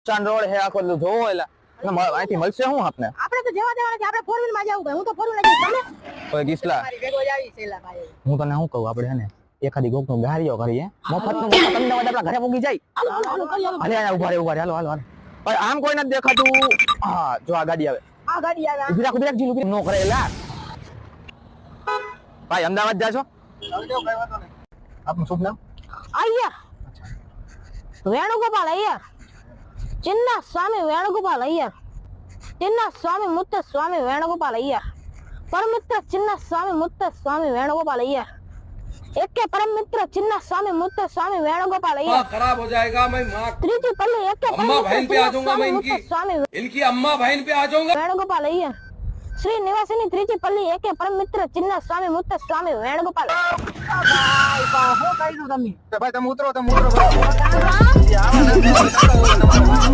ચાંદ road હે આખો જોવો એલા અહીંથી મળશે શું આપને આપણે તો જવા દેવાના છે આપણે ફોર વ્હીલ માં જાવું હું તો ફોર વ્હીલ લઈ જઈશ તમે ઓય ગીસલા મારી ભેગો જ આવી છેલા ભાઈ હું તને શું કહું આપણે હે ને એખાદી ગોક નો ગારિયો કરીએ મફત અમદાવાદ આપણા ઘરે પૂગી જાય હાલો કરી આવો હાલે ઉભા રે હાલો હાલો ભાઈ આમ કોઈ નથી દેખાતું હા જો આ ગાડી આવે આ ગાડી આવે ઉભી રાખ જી ઉભી નો કરેલા ભાઈ અમદાવાદ જાશો આવજો કઈ વાતો નહીં આપનું શુભ નામ અય્યર વેણુગોપાલ અય્યર చిన్న స్వామి వేణుగోపాల్ అయ్యర్ చిన్న స్వామి ముత్త స్వామి వేణుగోపాల్ అయ్యర్ పరమిత్ర చిన్న స్వామి ముత్త స్వామి వేణుగోపాल अय्यर एक के परम मित्र चिन्ना स्वामी मुत्त स्वामी वेणुगोपाल अय्यर खराब हो जाएगा मैं माँ त्रिची पल्ली एक के अम्मा बहन पे आ जाऊंगा मैं स्वामी इनकी अम्मा बहन पे आ जाऊंगा वेणुगोपाल अय्यर श्री निवासिनी त्रिची पल्ली एक के परम मित्र चिन्ना स्वामी मुत्त स्वामी वेणुगोपाल भाई हो कई नो तमी ભાઈ તમે ઉતરો ભાઈ